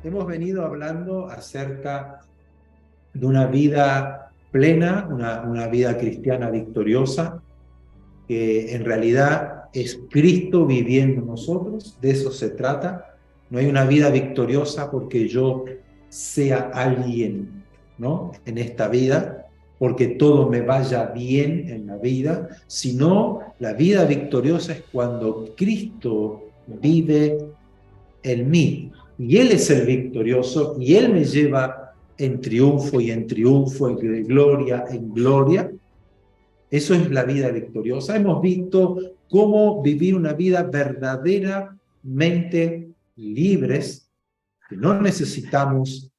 Hemos venido hablando acerca de una vida plena, una vida cristiana victoriosa, que en realidad es Cristo viviendo en nosotros, de eso se trata. No hay una vida victoriosa porque yo sea alguien, ¿no?, en esta vida, porque todo me vaya bien en la vida, sino la vida victoriosa es cuando Cristo vive en mí, y Él es el victorioso, y Él me lleva en triunfo y en triunfo, de gloria en gloria. Eso es la vida victoriosa. Hemos visto cómo vivir una vida verdaderamente libres, que no necesitamos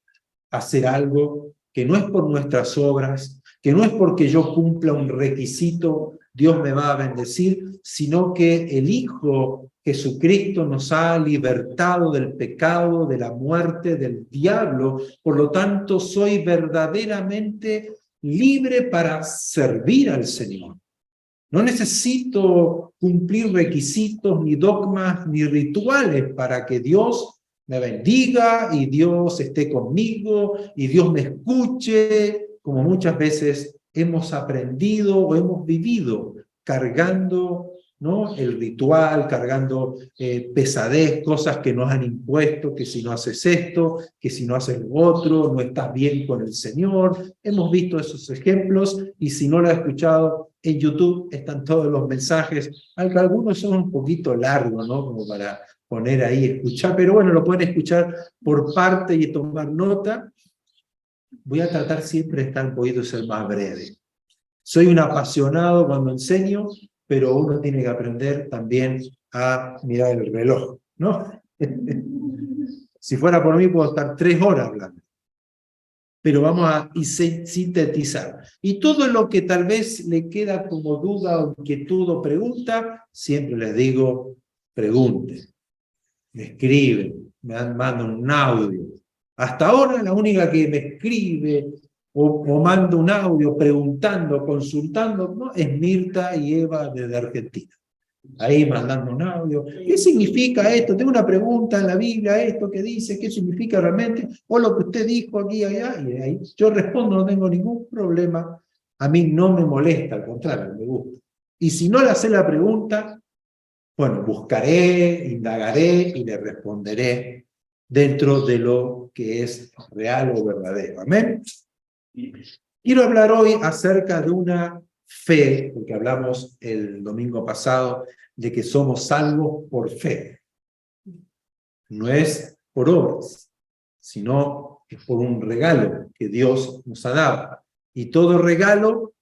hacer algo, que no es por nuestras obras, que no es porque yo cumpla un requisito, Dios me va a bendecir, sino que el Hijo Jesucristo nos ha libertado del pecado, de la muerte, del diablo. Por lo tanto, soy verdaderamente libre para servir al Señor. No necesito cumplir requisitos, ni dogmas, ni rituales para que Dios me bendiga y Dios esté conmigo y Dios me escuche, como muchas veces hemos aprendido o hemos vivido cargando, ¿no?, el ritual, cargando pesadez, cosas que nos han impuesto, que si no haces esto, que si no haces lo otro, no estás bien con el Señor. Hemos visto esos ejemplos, y si no lo has escuchado, en YouTube están todos los mensajes, aunque algunos son un poquito largos, ¿no?, como para poner ahí, escuchar, pero bueno, lo pueden escuchar por parte y tomar nota. Voy a tratar siempre de estar un poquito, ser más breve. Soy un apasionado cuando enseño, pero uno tiene que aprender también a mirar el reloj, ¿no? Si fuera por mí, puedo estar 3 horas hablando. Pero vamos a sintetizar. Y todo lo que tal vez le queda como duda o inquietud o pregunta, siempre les digo, pregunten, me escriben, me mandan un audio. Hasta ahora la única que me escribe o manda un audio preguntando, consultando, ¿no?, es Mirta y Eva desde Argentina. Ahí mandando un audio. ¿Qué significa esto? Tengo una pregunta en la Biblia, esto que dice, ¿qué significa realmente? O lo que usted dijo aquí y allá, y ahí yo respondo, no tengo ningún problema. A mí no me molesta, al contrario, me gusta. Y si no le hace la pregunta, bueno, buscaré, indagaré y le responderé dentro de lo que es real o verdadero. ¿Amén? Quiero hablar hoy acerca de una fe, porque hablamos el domingo pasado de que somos salvos por fe. No es por obras, sino es por un regalo que Dios nos ha dado. Y todo regalo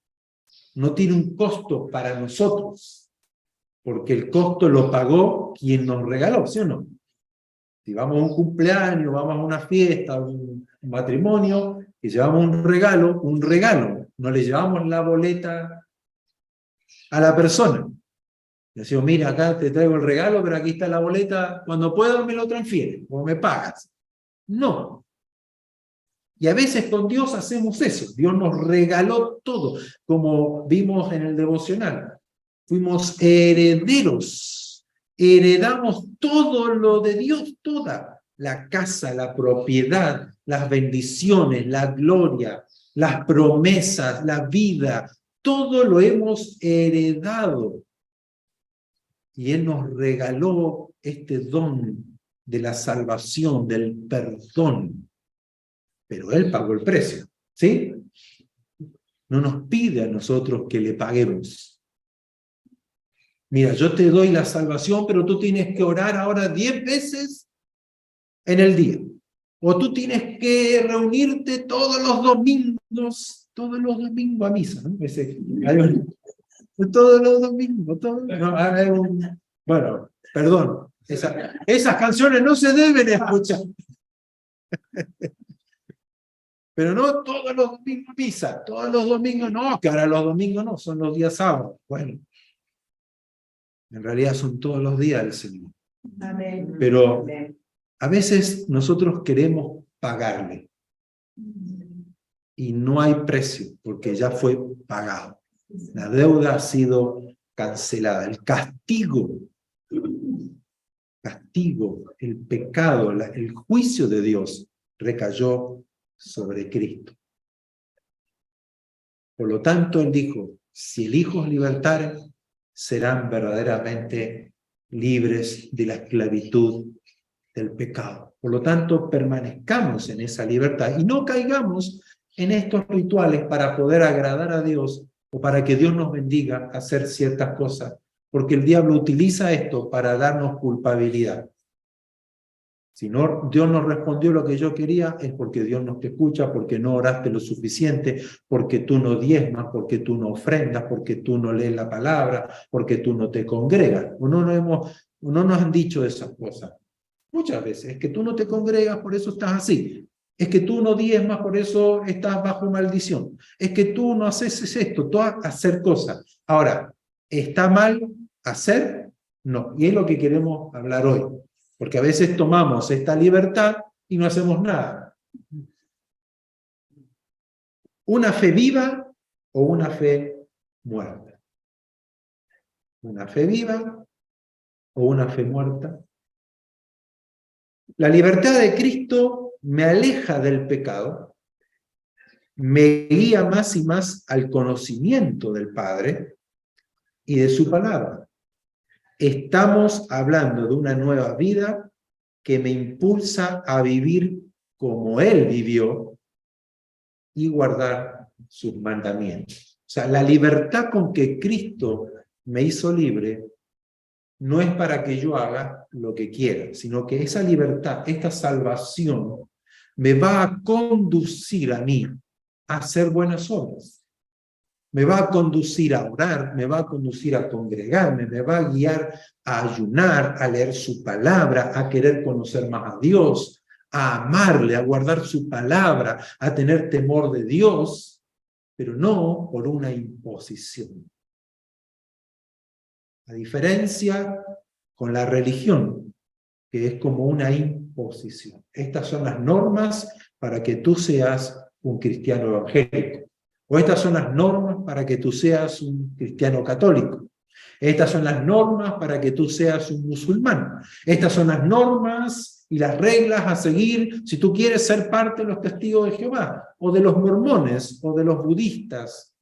no tiene un costo para nosotros, porque el costo lo pagó quien nos regaló, ¿sí o no? Si vamos a un cumpleaños, vamos a una fiesta, un matrimonio, y llevamos un regalo, no le llevamos la boleta a la persona. Le decimos, mira, acá te traigo el regalo, pero aquí está la boleta, cuando puedas me lo transfieres, o me pagas. No. Y a veces con Dios hacemos eso. Dios nos regaló todo, como vimos en el devocional. Fuimos herederos. Heredamos todo lo de Dios, toda la casa, la propiedad, las bendiciones, la gloria, las promesas, la vida, todo lo hemos heredado. Y Él nos regaló este don de la salvación, del perdón. Pero Él pagó el precio, ¿sí? No nos pide a nosotros que le paguemos. Mira, yo te doy la salvación, pero tú tienes que orar ahora 10 veces en el día. O tú tienes que reunirte todos los domingos a misa, ¿no? Todos los domingos. Bueno, perdón. Esas canciones no se deben escuchar. Pero no todos los domingos misa, todos los domingos no, que ahora los domingos no, son los días sábados. Bueno, en realidad son todos los días del Señor. Amén. Pero a veces nosotros queremos pagarle y no hay precio porque ya fue pagado. La deuda ha sido cancelada. El castigo castigo, el pecado, el juicio de Dios recayó sobre Cristo. Por lo tanto, él dijo, si el Hijo os libertare, serán verdaderamente libres de la esclavitud del pecado. Por lo tanto, permanezcamos en esa libertad y no caigamos en estos rituales para poder agradar a Dios o para que Dios nos bendiga a hacer ciertas cosas, porque el diablo utiliza esto para darnos culpabilidad. Si no, Dios no respondió lo que yo quería, es porque Dios no te escucha, porque no oraste lo suficiente, porque tú no diezmas, porque tú no ofrendas, porque tú no lees la palabra, porque tú no te congregas. O no nos han dicho esas cosas. Muchas veces, es que tú no te congregas, por eso estás así. Es que tú no diezmas, por eso estás bajo maldición. Es que tú no haces esto, tú hacer cosas. Ahora, ¿está mal hacer? No. Y es lo que queremos hablar hoy. Porque a veces tomamos esta libertad y no hacemos nada. ¿Una fe viva o una fe muerta? ¿Una fe viva o una fe muerta? La libertad de Cristo me aleja del pecado, me guía más y más al conocimiento del Padre y de su palabra. Estamos hablando de una nueva vida que me impulsa a vivir como Él vivió y guardar sus mandamientos. O sea, la libertad con que Cristo me hizo libre no es para que yo haga lo que quiera, sino que esa libertad, esta salvación, me va a conducir a mí a hacer buenas obras. Me va a conducir a orar, me va a conducir a congregarme, me va a guiar a ayunar, a leer su palabra, a querer conocer más a Dios, a amarle, a guardar su palabra, a tener temor de Dios, pero no por una imposición. A diferencia con la religión, que es como una imposición. Estas son las normas para que tú seas un cristiano evangélico. O estas son las normas para que tú seas un cristiano católico. Estas son las normas para que tú seas un musulmán. Estas son las normas y las reglas a seguir si tú quieres ser parte de los testigos de Jehová, o de los mormones, o de los budistas,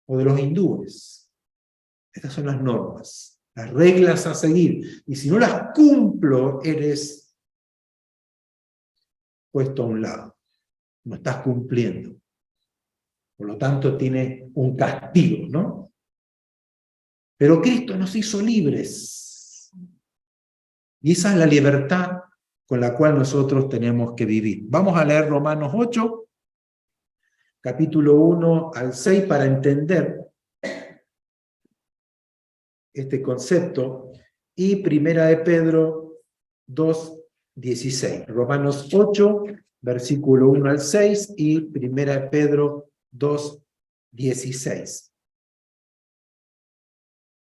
o de los hindúes. Estas son las normas, las reglas a seguir. Y si no las cumplo, eres puesto a un lado. No estás cumpliendo. Por lo tanto, tiene un castigo, ¿no? Pero Cristo nos hizo libres. Y esa es la libertad con la cual nosotros tenemos que vivir. Vamos a leer Romanos 8, capítulo 1 al 6, para entender este concepto, y Primera de Pedro 2, 16. Romanos 8, versículo 1 al 6, y Primera de Pedro 2, 16.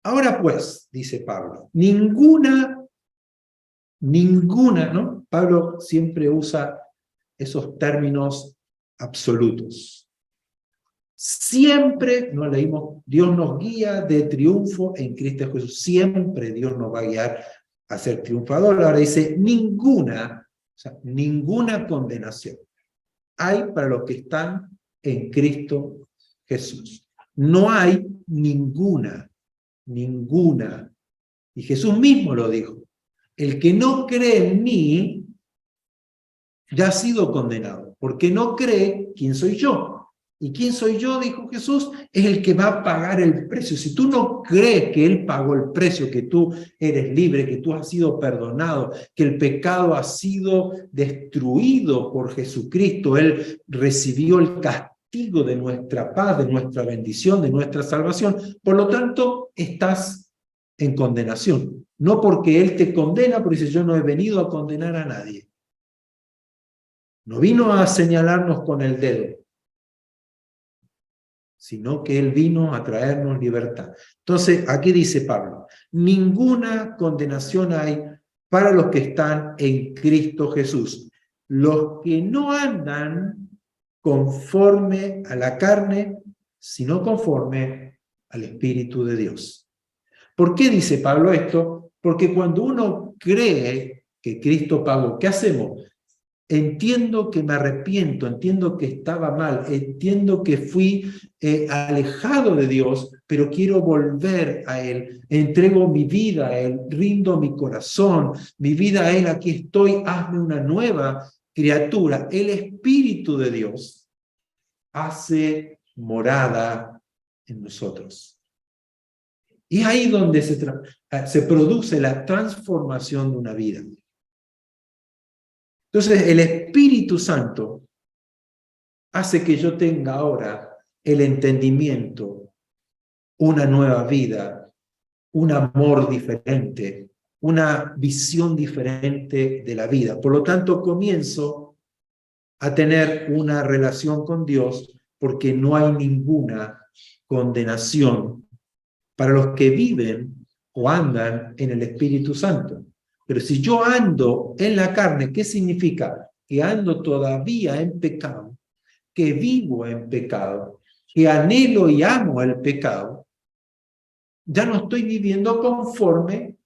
Ahora pues, dice Pablo, ninguna, ¿no? Pablo siempre usa esos términos absolutos. Siempre, no leímos, Dios nos guía de triunfo en Cristo Jesús. Siempre Dios nos va a guiar a ser triunfador. Ahora dice, ninguna condenación hay para los que están en Cristo Jesús. No hay ninguna. Y Jesús mismo lo dijo. El que no cree en mí ya ha sido condenado, porque no cree quién soy yo. ¿Y quién soy yo? Dijo Jesús, es el que va a pagar el precio. Si tú no crees que Él pagó el precio, que tú eres libre, que tú has sido perdonado, que el pecado ha sido destruido por Jesucristo, Él recibió el castigo de nuestra paz, de nuestra bendición, de nuestra salvación, por lo tanto, estás en condenación. No porque Él te condena, porque dice, yo no he venido a condenar a nadie. No vino a señalarnos con el dedo, sino que Él vino a traernos libertad. Entonces, aquí dice Pablo, ninguna condenación hay para los que están en Cristo Jesús. Los que no andan conforme a la carne, sino conforme al Espíritu de Dios. ¿Por qué dice Pablo esto? Porque cuando uno cree que Cristo pagó, ¿qué hacemos? Entiendo que me arrepiento, entiendo que estaba mal, entiendo que fui alejado de Dios, pero quiero volver a Él, entrego mi vida a Él, rindo mi corazón, mi vida a Él, aquí estoy, hazme una nueva criatura. El Espíritu de Dios hace morada en nosotros. Y es ahí donde se produce la transformación de una vida. Entonces, el Espíritu Santo hace que yo tenga ahora el entendimiento, una nueva vida, un amor diferente, una visión diferente de la vida. Por lo tanto, comienzo a tener una relación con Dios porque no hay ninguna condenación para los que viven o andan en el Espíritu Santo. Pero si yo ando en la carne, ¿qué significa? Que ando todavía en pecado, que vivo en pecado, que anhelo y amo el pecado. Ya no estoy viviendo conforme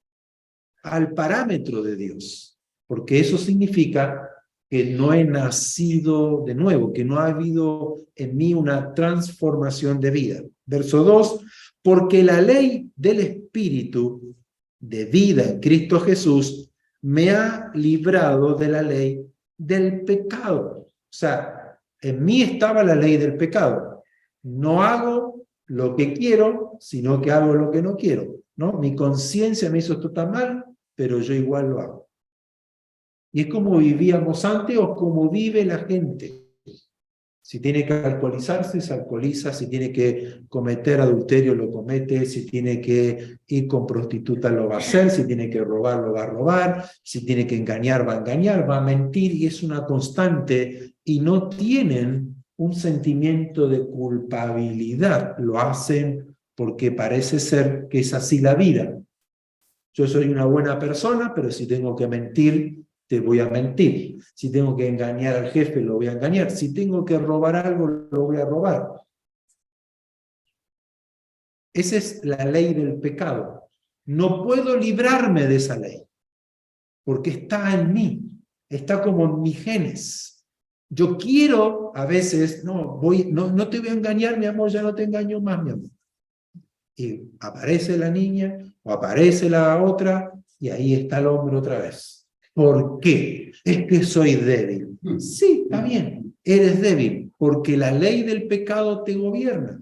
al parámetro de Dios, porque eso significa que no he nacido de nuevo, que no ha habido en mí una transformación de vida. Verso 2, porque la ley del Espíritu de vida en Cristo Jesús me ha librado de la ley del pecado. O sea, en mí estaba la ley del pecado. No hago lo que quiero, sino que hago lo que no quiero, ¿no? Mi conciencia me hizo esto tan mal, pero yo igual lo hago. Y es como vivíamos antes o como vive la gente. Si tiene que alcoholizarse, se alcoholiza. Si tiene que cometer adulterio, lo comete. Si tiene que ir con prostituta, lo va a hacer. Si tiene que robar, lo va a robar. Si tiene que engañar, va a mentir. Y es una constante. Y no tienen un sentimiento de culpabilidad. Lo hacen porque parece ser que es así la vida. Yo soy una buena persona, pero si tengo que mentir, te voy a mentir. Si tengo que engañar al jefe, lo voy a engañar. Si tengo que robar algo, lo voy a robar. Esa es la ley del pecado. No puedo librarme de esa ley, porque está en mí, está como en mis genes. Yo quiero, a veces, no te voy a engañar, mi amor, ya no te engaño más, mi amor. Y aparece la niña, o aparece la otra, y ahí está el hombre otra vez. ¿Por qué? Es que soy débil. Sí, está bien, eres débil, porque la ley del pecado te gobierna.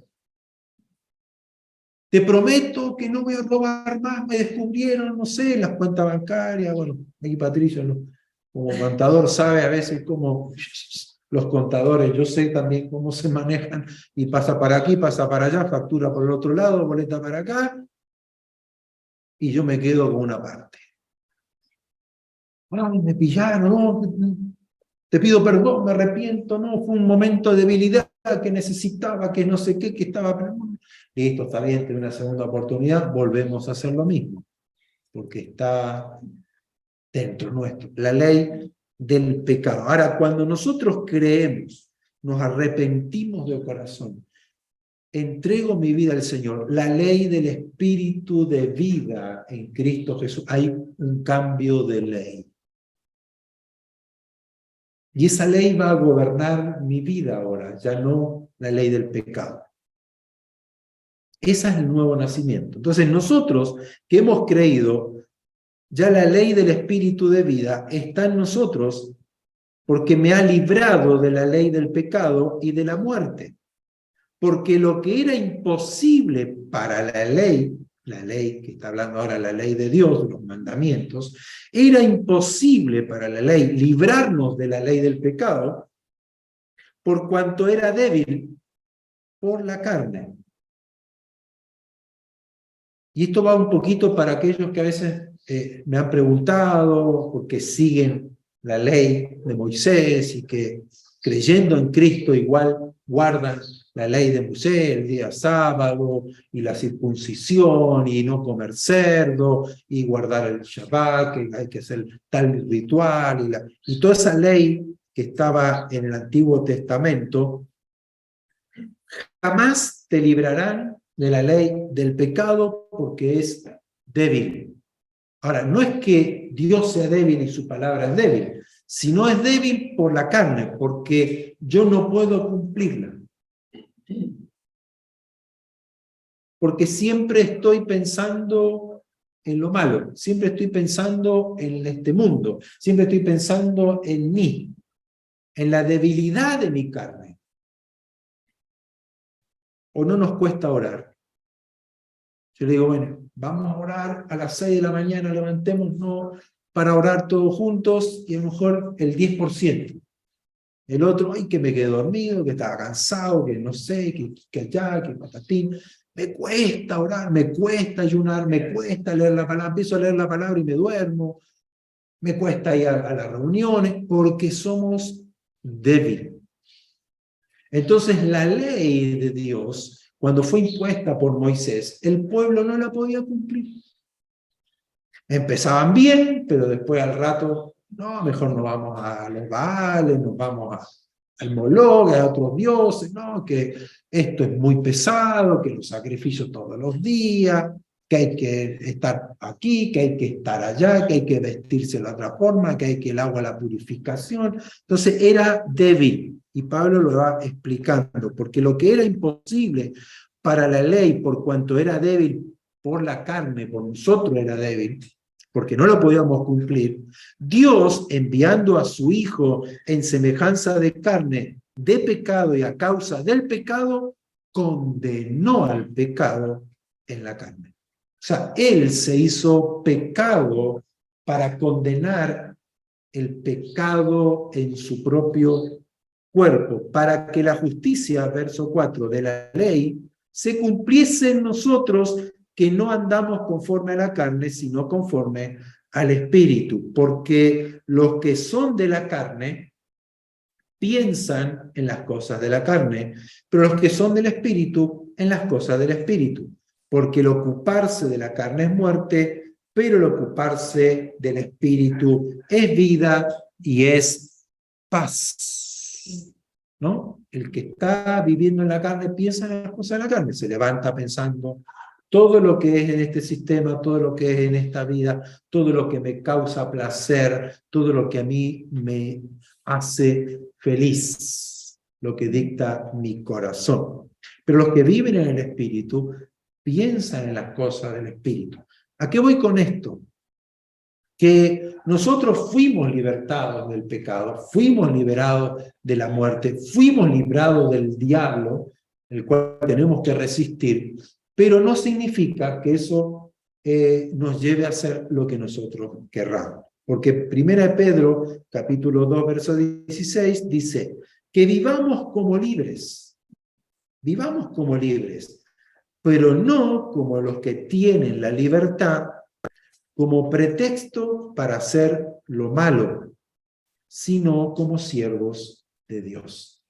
Te prometo que no voy a robar más, me descubrieron, no sé, las cuentas bancarias, bueno, aquí Patricio, ¿no? Como contador sabe a veces cómo los contadores, yo sé también cómo se manejan, y pasa para aquí, pasa para allá, factura por el otro lado, boleta para acá, y yo me quedo con una parte. Ay, me pillaron, no, te pido perdón, me arrepiento, no, fue un momento de debilidad que necesitaba, que no sé qué, que estaba... Listo, está bien, tengo una segunda oportunidad, volvemos a hacer lo mismo, porque está dentro nuestro, la ley del pecado. Ahora, cuando nosotros creemos, nos arrepentimos de corazón, entrego mi vida al Señor, la ley del Espíritu de vida en Cristo Jesús, hay un cambio de ley. Y esa ley va a gobernar mi vida ahora, ya no la ley del pecado. Ese es el nuevo nacimiento. Entonces nosotros que hemos creído, ya la ley del Espíritu de vida está en nosotros porque me ha librado de la ley del pecado y de la muerte. Porque lo que era imposible para la ley que está hablando ahora, la ley de Dios, los mandamientos, era imposible para la ley librarnos de la ley del pecado por cuanto era débil por la carne. Y esto va un poquito para aquellos que a veces me han preguntado, porque siguen la ley de Moisés y que creyendo en Cristo igual guardan la ley de Moisés, el día sábado, y la circuncisión, y no comer cerdo, y guardar el Shabbat, que hay que hacer tal ritual, y toda esa ley que estaba en el Antiguo Testamento, jamás te librarán de la ley del pecado porque es débil. Ahora, no es que Dios sea débil y su palabra es débil, sino es débil por la carne, porque yo no puedo cumplirla. Porque siempre estoy pensando en lo malo, siempre estoy pensando en este mundo, siempre estoy pensando en mí, en la debilidad de mi carne. ¿O no nos cuesta orar? Yo le digo, bueno, vamos a orar a las 6 de la mañana, levantémonos para orar todos juntos, y a lo mejor el 10%. El otro, ay, que me quedé dormido, que estaba cansado, que no sé, que allá, que patatín. Me cuesta orar, me cuesta ayunar, me cuesta leer la palabra. Empiezo a leer la palabra y me duermo. Me cuesta ir a las reuniones porque somos débiles. Entonces la ley de Dios, cuando fue impuesta por Moisés, el pueblo no la podía cumplir. Empezaban bien, pero después al rato, no, mejor nos vamos a los Baales, nos vamos al Moloch, a otros dioses, no, que esto es muy pesado, que los sacrificios todos los días, que hay que estar aquí, que hay que estar allá, que hay que vestirse de otra forma, que hay que el agua, la purificación. Entonces era débil, y Pablo lo va explicando, porque lo que era imposible para la ley, por cuanto era débil por la carne, por nosotros era débil, porque no lo podíamos cumplir, Dios, enviando a su Hijo en semejanza de carne, de pecado y a causa del pecado, condenó al pecado en la carne. O sea, Él se hizo pecado para condenar el pecado en su propio cuerpo, para que la justicia, verso 4, de la ley, se cumpliese en nosotros, que no andamos conforme a la carne, sino conforme al Espíritu, porque los que son de la carne piensan en las cosas de la carne, pero los que son del Espíritu en las cosas del Espíritu, porque el ocuparse de la carne es muerte, pero el ocuparse del Espíritu es vida y es paz. ¿No? El que está viviendo en la carne piensa en las cosas de la carne, se levanta pensando todo lo que es en este sistema, todo lo que es en esta vida, todo lo que me causa placer, todo lo que a mí me hace feliz, lo que dicta mi corazón. Pero los que viven en el Espíritu piensan en las cosas del Espíritu. ¿A qué voy con esto? Que nosotros fuimos libertados del pecado, fuimos liberados de la muerte, fuimos librados del diablo, el cual tenemos que resistir, pero no significa que eso nos lleve a hacer lo que nosotros querramos. Porque 1 Pedro, capítulo 2, verso 16, dice, que vivamos como libres, pero no como los que tienen la libertad como pretexto para hacer lo malo, sino como siervos de Dios.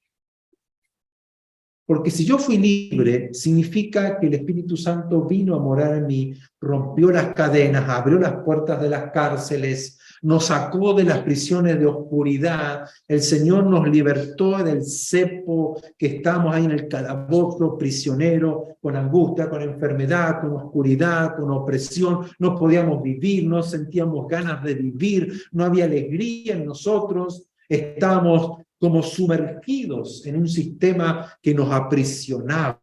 Porque si yo fui libre, significa que el Espíritu Santo vino a morar en mí, rompió las cadenas, abrió las puertas de las cárceles, nos sacó de las prisiones de oscuridad, el Señor nos libertó del cepo que estamos ahí en el calabozo, prisionero, con angustia, con enfermedad, con oscuridad, con opresión, no podíamos vivir, no sentíamos ganas de vivir, no había alegría en nosotros, estábamos como sumergidos en un sistema que nos aprisionaba,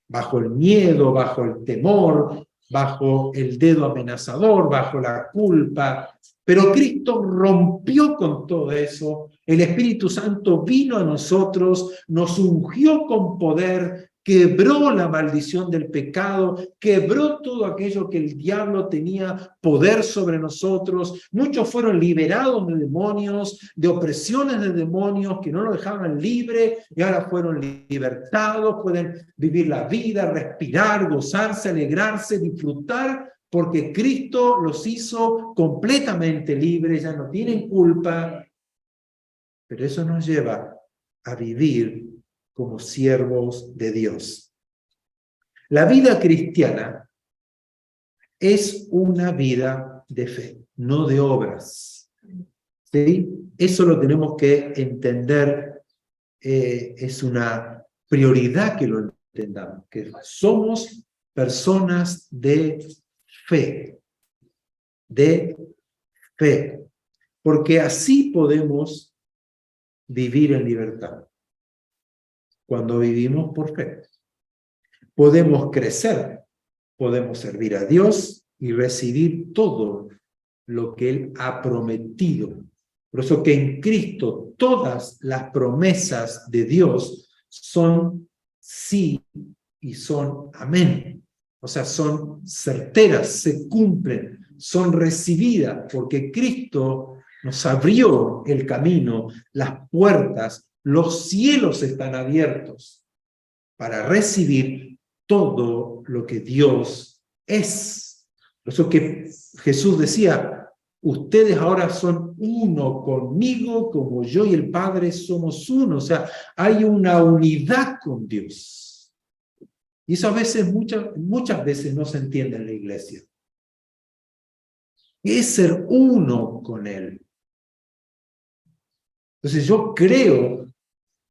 bajo el miedo, bajo el temor, bajo el dedo amenazador, bajo la culpa. Pero Cristo rompió con todo eso, el Espíritu Santo vino a nosotros, nos ungió con poder, quebró la maldición del pecado, quebró todo aquello que el diablo tenía poder sobre nosotros. Muchos fueron liberados de demonios, de opresiones de demonios que no los dejaban libre y ahora fueron libertados, pueden vivir la vida, respirar, gozarse, alegrarse, disfrutar, porque Cristo los hizo completamente libres, ya no tienen culpa, pero eso nos lleva a vivir como siervos de Dios. La vida cristiana es una vida de fe, no de obras. ¿Sí? Eso lo tenemos que entender, es una prioridad que lo entendamos, que somos personas de fe. de fe, porque así podemos vivir en libertad, cuando vivimos por fe. Podemos crecer, podemos servir a Dios y recibir todo lo que Él ha prometido. Por eso que en Cristo todas las promesas de Dios son sí y son amén. O sea, son certeras, se cumplen, son recibidas, porque Cristo nos abrió el camino, las puertas, los cielos están abiertos para recibir todo lo que Dios es. Por eso que Jesús decía, ustedes ahora son uno conmigo, como yo y el Padre somos uno. O sea, hay una unidad con Dios. Y eso a veces, muchas veces no se entiende en la iglesia. Es ser uno con Él. Entonces yo creo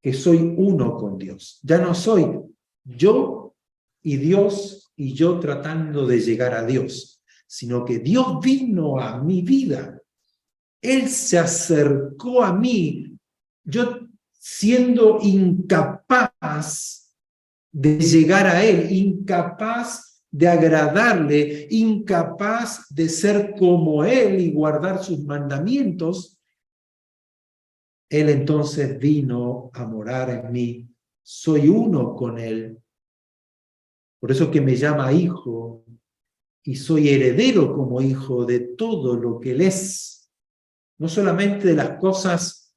que soy uno con Dios. Ya no soy yo y Dios y yo tratando de llegar a Dios, sino que Dios vino a mi vida. Él se acercó a mí, yo siendo incapaz de llegar a Él, incapaz de agradarle, incapaz de ser como Él y guardar sus mandamientos. Él entonces vino a morar en mí. Soy uno con Él. Por eso que me llama hijo y soy heredero como hijo de todo lo que Él es. No solamente de las cosas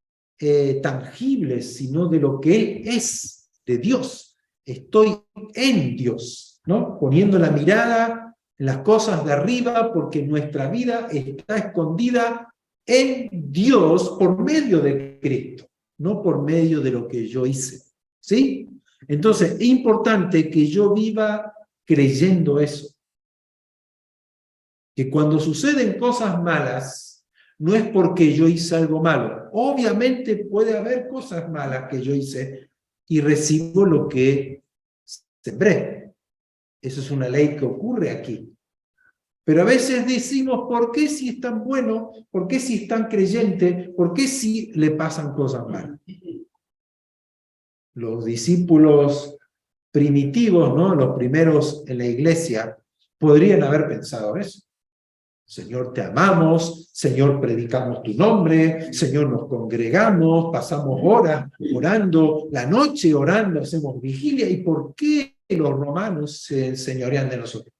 tangibles, sino de lo que Él es, de Dios. Estoy en Dios, ¿no? Poniendo la mirada en las cosas de arriba, porque nuestra vida está escondida en Dios por medio de Cristo, no por medio de lo que yo hice, ¿sí? Entonces, es importante que yo viva creyendo eso. Que cuando suceden cosas malas, no es porque yo hice algo malo. Obviamente puede haber cosas malas que yo hice y recibo lo que sembré. Eso es una ley que ocurre aquí. Pero a veces decimos, ¿por qué si es tan bueno? ¿Por qué si es tan creyente? ¿Por qué si le pasan cosas malas? Los discípulos primitivos, ¿no? Los primeros en la iglesia, podrían haber pensado eso. Señor, te amamos, Señor, predicamos tu nombre, Señor, nos congregamos, pasamos horas orando, la noche orando, hacemos vigilia. ¿Y por qué los romanos se enseñorean de nosotros?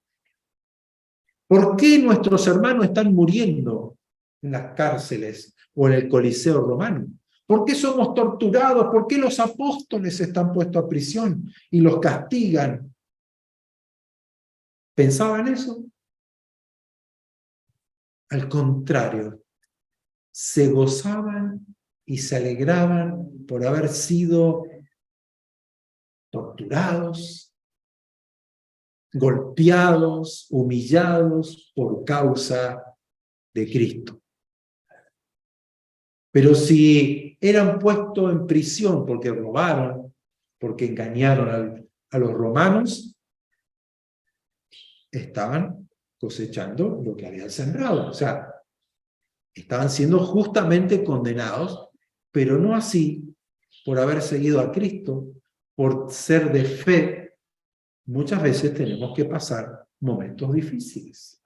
¿Por qué nuestros hermanos están muriendo en las cárceles o en el Coliseo romano? ¿Por qué somos torturados? ¿Por qué los apóstoles están puestos a prisión y los castigan? ¿Pensaban eso? Al contrario, se gozaban y se alegraban por haber sido torturados, golpeados, humillados por causa de Cristo. Pero si eran puestos en prisión porque robaron, porque engañaron a los romanos, estaban cosechando lo que habían sembrado. O sea, estaban siendo justamente condenados, pero no así por haber seguido a Cristo, por ser de fe. Muchas veces tenemos que pasar momentos difíciles.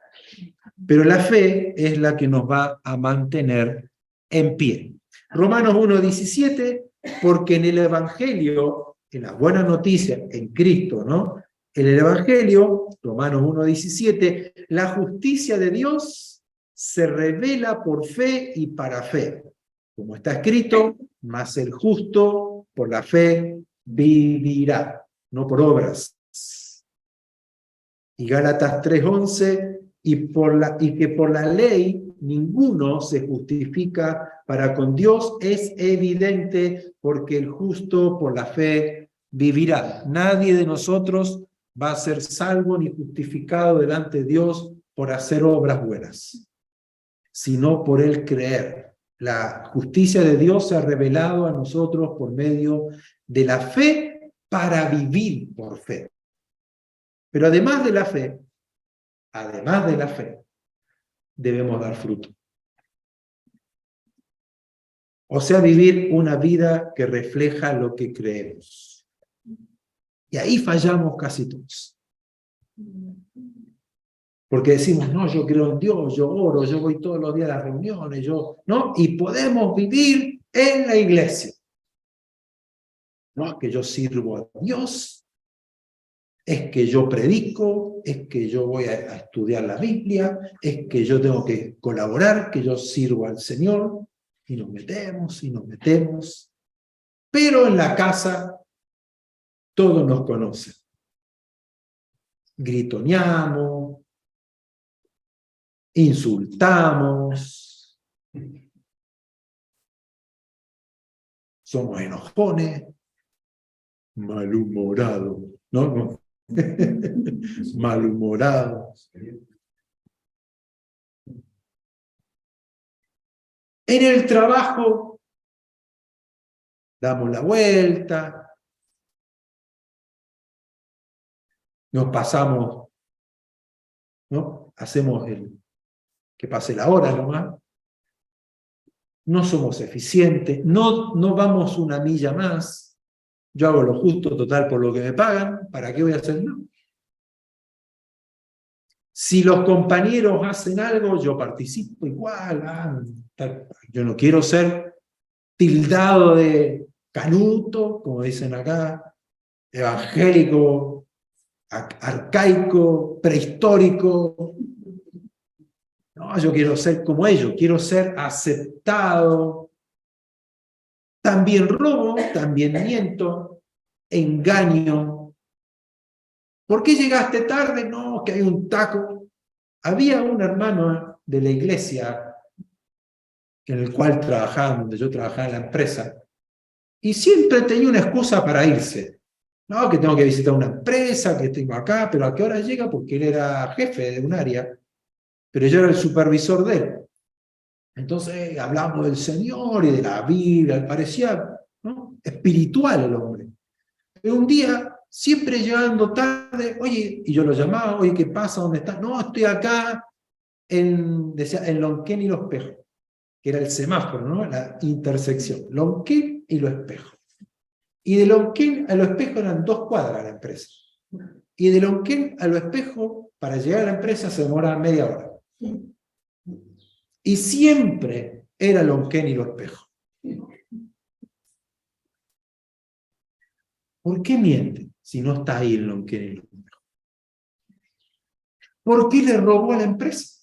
Pero la fe es la que nos va a mantener en pie. Romanos 1:17, porque en el Evangelio, en la buena noticia, en Cristo, ¿no? En el Evangelio, Romanos 1:17, la justicia de Dios se revela por fe y para fe. Como está escrito, mas el justo por la fe vivirá, no por obras. Y Gálatas 3:11, y que por la ley ninguno se justifica para con Dios, es evidente, porque el justo por la fe vivirá. Nadie de nosotros va a ser salvo ni justificado delante de Dios por hacer obras buenas, sino por el creer. La justicia de Dios se ha revelado a nosotros por medio de la fe para vivir por fe. Pero además de la fe, debemos dar fruto. O sea, vivir una vida que refleja lo que creemos. Y ahí fallamos casi todos. Porque decimos, no, yo creo en Dios, yo oro, yo voy todos los días a las reuniones, ¿no? Y podemos vivir en la iglesia. No es que yo sirvo a Dios, es que yo predico, es que yo voy a estudiar la Biblia, es que yo tengo que colaborar, que yo sirvo al Señor, y nos metemos. Pero en la casa todos nos conocen. Gritoneamos, insultamos, somos enojones, malhumorados, ¿no? Malhumorados. En el trabajo damos la vuelta, nos pasamos, ¿no? Hacemos que pase la hora nomás. No somos eficientes, no vamos una milla más. Yo hago lo justo, total, por lo que me pagan. ¿Para qué voy a hacer? No. Si los compañeros hacen algo, yo participo igual. Yo no quiero ser tildado de canuto, como dicen acá, evangélico, arcaico, prehistórico. No, yo quiero ser como ellos, quiero ser aceptado. También robo, también miento, engaño. ¿Por qué llegaste tarde? No, que hay un taco. Había un hermano de la iglesia en el cual trabajaba, donde yo trabajaba en la empresa, y siempre tenía una excusa para irse. No, que tengo que visitar una empresa, que tengo acá, pero ¿a qué hora llega? Porque él era jefe de un área, pero yo era el supervisor de él. Entonces hablamos del Señor y de la Biblia, parecía, ¿no?, espiritual el hombre. Pero un día, siempre llegando tarde, oye, y yo lo llamaba, oye, ¿qué pasa? ¿Dónde estás? No, estoy acá decía, en Lonquén y Los Espejos, que era el semáforo, ¿no? La intersección. Lonquén y Los Espejos. Y de Lonquén a Los Espejos eran 2 cuadras la empresa. Y de Lonquén a Los Espejos, para llegar a la empresa se demoraba media hora. Y siempre era Lonquén y Los Espejos. ¿Por qué miente si no está ahí en Lonquén y Los Espejos? ¿Por qué le robó a la empresa?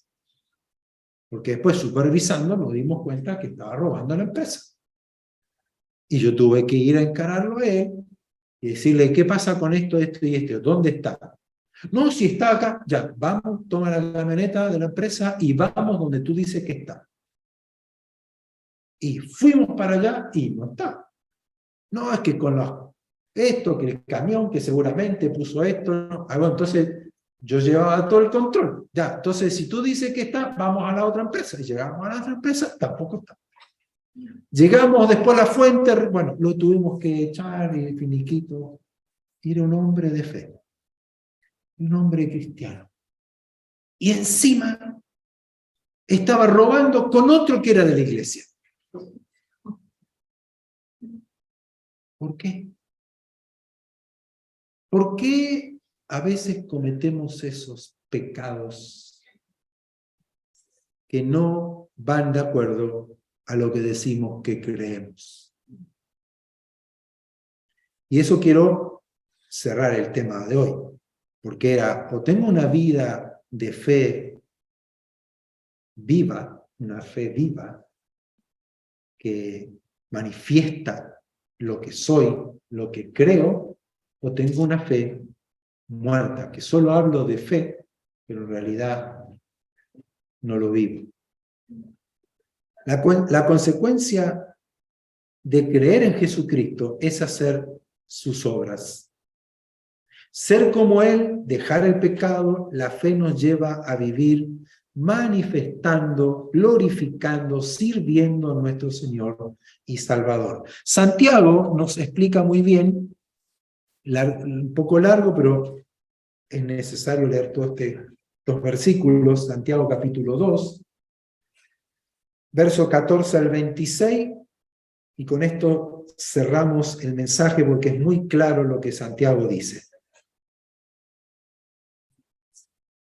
Porque después, supervisando, nos dimos cuenta que estaba robando a la empresa. Y yo tuve que ir a encararlo a él y decirle, ¿qué pasa con esto, esto y esto? ¿Dónde está? No, si está acá, ya, vamos, toma la camioneta de la empresa y vamos donde tú dices que está. Y fuimos para allá y no está. No, es que con esto, que el camión, que seguramente puso esto, no. Ah, bueno, entonces yo llevaba todo el control. Ya, entonces si tú dices que está, vamos a la otra empresa. Y llegamos a la otra empresa, tampoco está. Llegamos después a la fuente, bueno, lo tuvimos que echar y finiquito. Era un hombre de fe, un hombre cristiano. Y encima estaba robando con otro que era de la iglesia. ¿Por qué? ¿Por qué a veces cometemos esos pecados que no van de acuerdo a lo que decimos que creemos? Y eso quiero cerrar el tema de hoy, porque era, o tengo una vida de fe viva, una fe viva, que manifiesta lo que soy, lo que creo, o tengo una fe muerta, que solo hablo de fe, pero en realidad no lo vivo. La consecuencia de creer en Jesucristo es hacer sus obras. Ser como Él, dejar el pecado, la fe nos lleva a vivir manifestando, glorificando, sirviendo a nuestro Señor y Salvador. Santiago nos explica muy bien, un poco largo, pero es necesario leer todo este los versículos, Santiago capítulo 2, verso 14 al 26, y con esto cerramos el mensaje porque es muy claro lo que Santiago dice.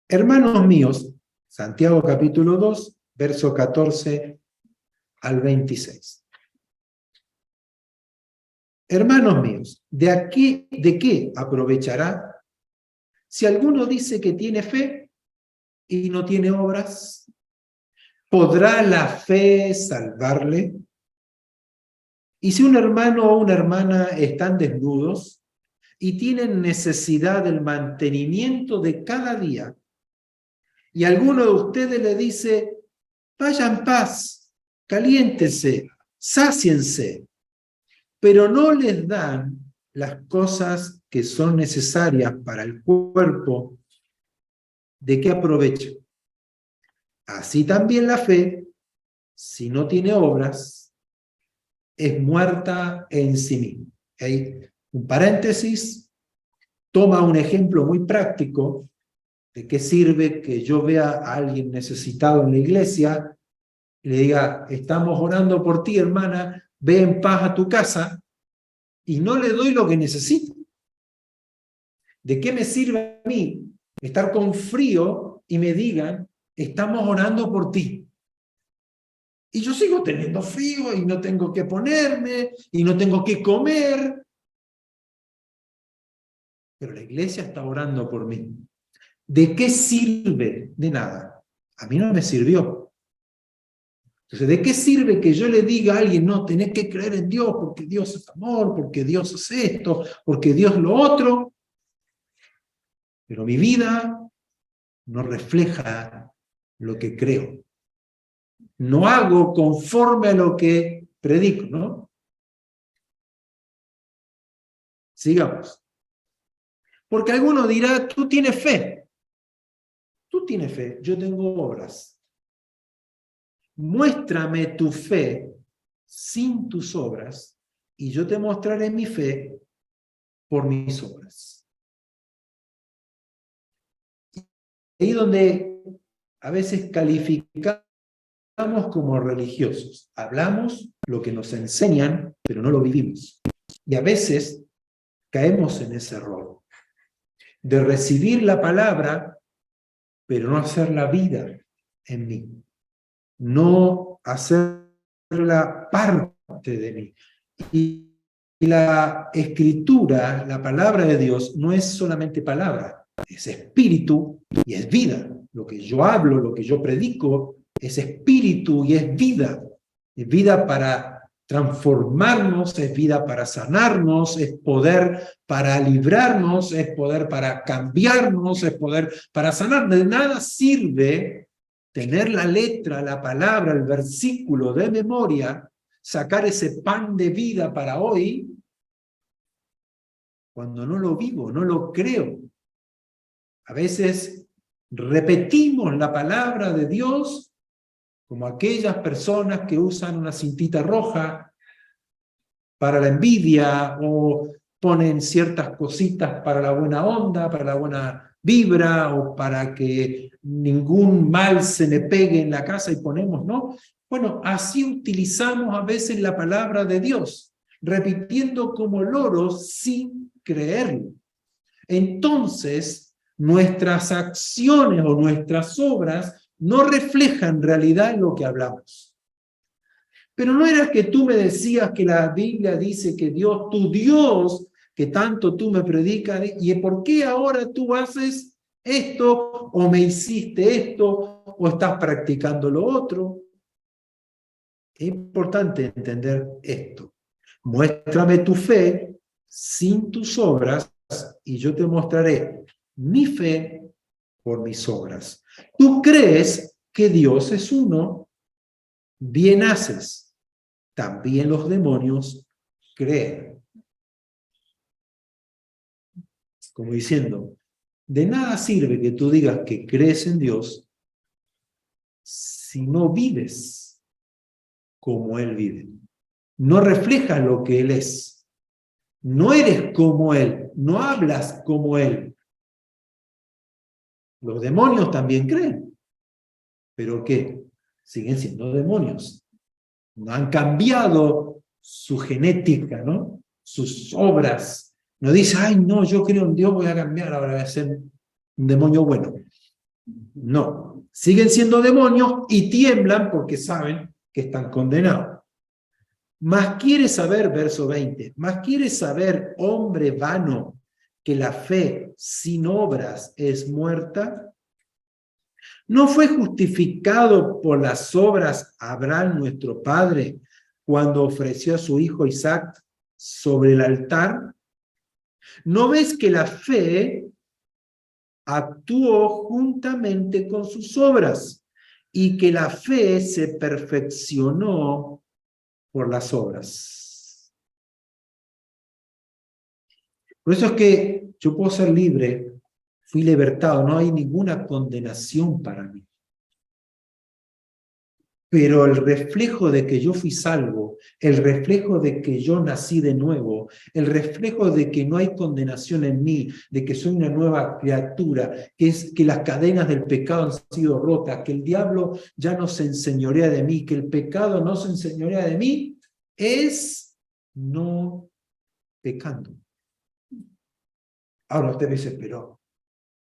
Hermanos míos, Santiago capítulo 2, verso 14 al 26. Hermanos míos, ¿de qué aprovechará si alguno dice que tiene fe y no tiene obras? ¿Podrá la fe salvarle? Y si un hermano o una hermana están desnudos y tienen necesidad del mantenimiento de cada día, y alguno de ustedes le dice, vaya en paz, caliéntese, sáciense, pero no les dan las cosas que son necesarias para el cuerpo, ¿de qué aprovecho? Así también la fe, si no tiene obras, es muerta en sí misma. Hay un paréntesis, toma un ejemplo muy práctico de qué sirve que yo vea a alguien necesitado en la iglesia y le diga, estamos orando por ti, hermana, ve en paz a tu casa, y no le doy lo que necesito. ¿De qué me sirve a mí estar con frío y me digan, estamos orando por ti? Y yo sigo teniendo frío y no tengo que ponerme y no tengo que comer. Pero la iglesia está orando por mí. ¿De qué sirve? De nada. A mí no me sirvió. Entonces, ¿de qué sirve que yo le diga a alguien, no, tenés que creer en Dios porque Dios es amor, porque Dios es esto, porque Dios lo otro? Pero mi vida no refleja lo que creo. No hago conforme a lo que predico, ¿no? Sigamos. Porque alguno dirá, tú tienes fe. Tú tienes fe, yo tengo obras. Muéstrame tu fe sin tus obras, y yo te mostraré mi fe por mis obras. Ahí donde a veces calificamos como religiosos. Hablamos lo que nos enseñan, pero no lo vivimos. Y a veces caemos en ese error de recibir la palabra, pero no hacer la vida en mí. No hacerla parte de mí. Y la escritura, la palabra de Dios, no es solamente palabra, es espíritu y es vida. Lo que yo hablo, lo que yo predico, es espíritu y es vida. Es vida para transformarnos, es vida para sanarnos, es poder para librarnos, es poder para cambiarnos, es poder para sanar. De nada sirve tener la letra, la palabra, el versículo de memoria, sacar ese pan de vida para hoy, cuando no lo vivo, no lo creo. A veces repetimos la palabra de Dios como aquellas personas que usan una cintita roja para la envidia o ponen ciertas cositas para la buena onda, para la buena vibra o para que ningún mal se le pegue en la casa y ponemos, ¿no? Bueno, así utilizamos a veces la palabra de Dios, repitiendo como loros sin creerlo. Entonces, nuestras acciones o nuestras obras no reflejan en realidad lo que hablamos. Pero no era que tú me decías que la Biblia dice que Dios, tu Dios, que tanto tú me predicas, ¿y por qué ahora tú haces esto, o me hiciste esto, o estás practicando lo otro? Es importante entender esto. Muéstrame tu fe sin tus obras, y yo te mostraré mi fe por mis obras. Tú crees que Dios es uno, bien haces. También los demonios creen. Como diciendo, de nada sirve que tú digas que crees en Dios si no vives como Él vive. No reflejas lo que Él es. No eres como Él. No hablas como Él. Los demonios también creen. ¿Pero qué? Siguen siendo demonios. No han cambiado su genética, ¿no? Sus obras. No dice, ay, no, yo creo en Dios, voy a cambiar, ahora voy a ser un demonio bueno. No, siguen siendo demonios y tiemblan porque saben que están condenados. Mas quiere saber, verso 20, mas quiere saber, hombre vano, que la fe sin obras es muerta. ¿No fue justificado por las obras Abraham, nuestro padre, cuando ofreció a su hijo Isaac sobre el altar? ¿No ves que la fe actuó juntamente con sus obras y que la fe se perfeccionó por las obras? Por eso es que yo puedo ser libre, fui libertado, no hay ninguna condenación para mí. Pero el reflejo de que yo fui salvo, el reflejo de que yo nací de nuevo, el reflejo de que no hay condenación en mí, de que soy una nueva criatura, que es que las cadenas del pecado han sido rotas, que el diablo ya no se enseñorea de mí, que el pecado no se enseñorea de mí, es no pecando. Ahora usted me dice, pero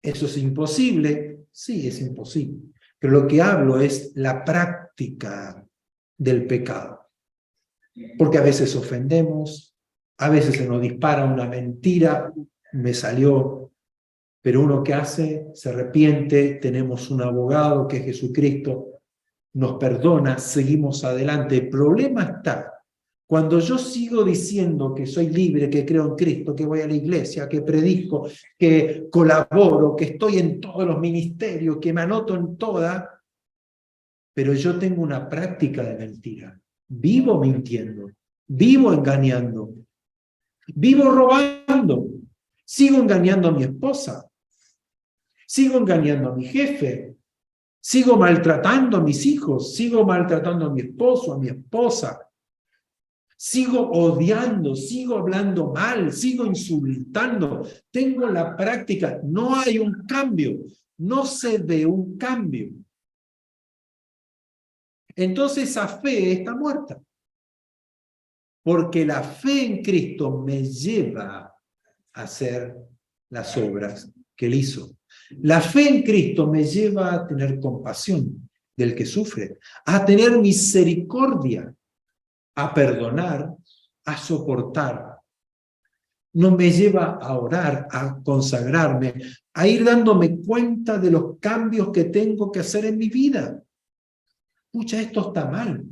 ¿eso es imposible? Sí, es imposible. Pero lo que hablo es la práctica del pecado. Porque a veces ofendemos, a veces se nos dispara una mentira, me salió, pero uno que hace, se arrepiente, tenemos un abogado que es Jesucristo, nos perdona, seguimos adelante. El problema está cuando yo sigo diciendo que soy libre, que creo en Cristo, que voy a la iglesia, que predico, que colaboro, que estoy en todos los ministerios, que me anoto en todas, pero yo tengo una práctica de mentira. Vivo mintiendo, vivo engañando, vivo robando, sigo engañando a mi esposa, sigo engañando a mi jefe, sigo maltratando a mis hijos, sigo maltratando a mi esposo, a mi esposa. Sigo odiando, sigo hablando mal, sigo insultando. Tengo la práctica, no hay un cambio, no se ve un cambio. Entonces esa fe está muerta. Porque la fe en Cristo me lleva a hacer las obras que Él hizo. La fe en Cristo me lleva a tener compasión del que sufre, a tener misericordia, a perdonar, a soportar. No me lleva a orar, a consagrarme, a ir dándome cuenta de los cambios que tengo que hacer en mi vida. Pucha, esto está mal.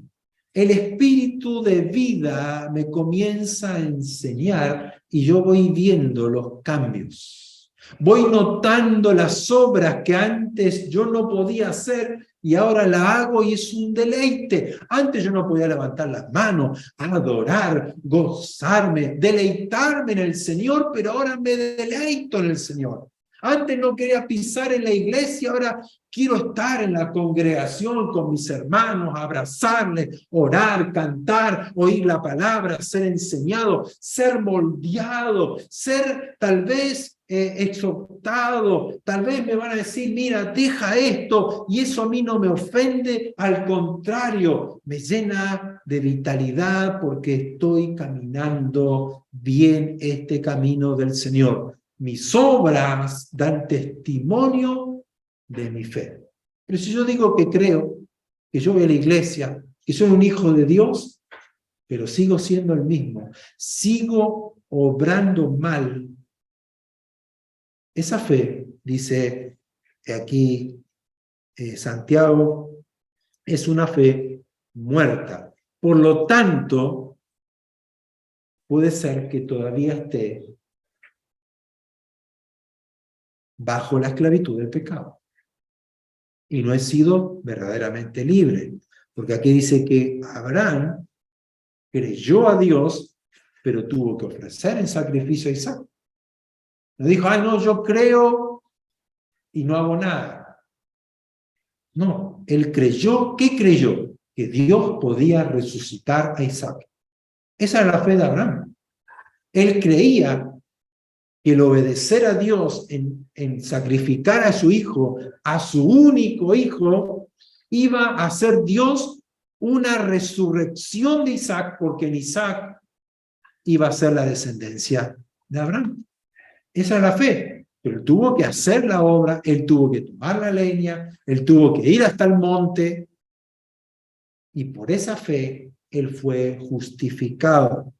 El espíritu de vida me comienza a enseñar y yo voy viendo los cambios. Voy notando las obras que antes yo no podía hacer y ahora la hago y es un deleite. Antes yo no podía levantar las manos, adorar, gozarme, deleitarme en el Señor, pero ahora me deleito en el Señor. Antes no quería pisar en la iglesia, ahora quiero estar en la congregación con mis hermanos, abrazarles, orar, cantar, oír la palabra, ser enseñado, ser moldeado, ser tal vez exhortado. Tal vez me van a decir, mira, deja esto, y eso a mí no me ofende, al contrario, me llena de vitalidad porque estoy caminando bien este camino del Señor. Mis obras dan testimonio de mi fe. Pero si yo digo que creo, que yo voy a la iglesia, que soy un hijo de Dios, pero sigo siendo el mismo, sigo obrando mal, esa fe, dice aquí Santiago, es una fe muerta. Por lo tanto, puede ser que todavía esté bajo la esclavitud del pecado. Y no he sido verdaderamente libre. Porque aquí dice que Abraham creyó a Dios, pero tuvo que ofrecer en sacrificio a Isaac. No dijo, ay, no, yo creo y no hago nada. No, él creyó. ¿Qué creyó? Que Dios podía resucitar a Isaac. Esa es la fe de Abraham. Él creía que el obedecer a Dios en sacrificar a su hijo, a su único hijo, iba a hacer Dios una resurrección de Isaac, porque en Isaac iba a ser la descendencia de Abraham. Esa es la fe. Pero él tuvo que hacer la obra, él tuvo que tomar la leña, él tuvo que ir hasta el monte, y por esa fe él fue justificado.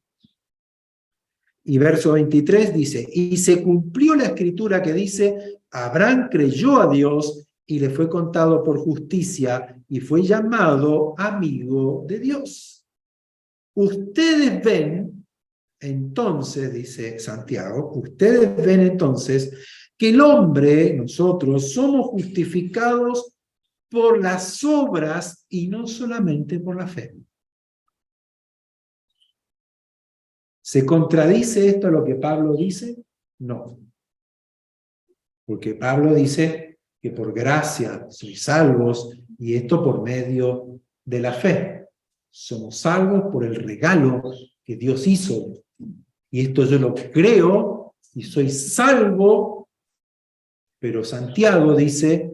Y verso 23 dice, y se cumplió la escritura que dice, Abraham creyó a Dios y le fue contado por justicia y fue llamado amigo de Dios. Ustedes ven, entonces, dice Santiago, ustedes ven entonces que el hombre, nosotros, somos justificados por las obras y no solamente por la fe. ¿Se contradice esto a lo que Pablo dice? No. Porque Pablo dice que por gracia sois salvos y esto por medio de la fe. Somos salvos por el regalo que Dios hizo. Y esto yo lo creo y soy salvo, pero Santiago dice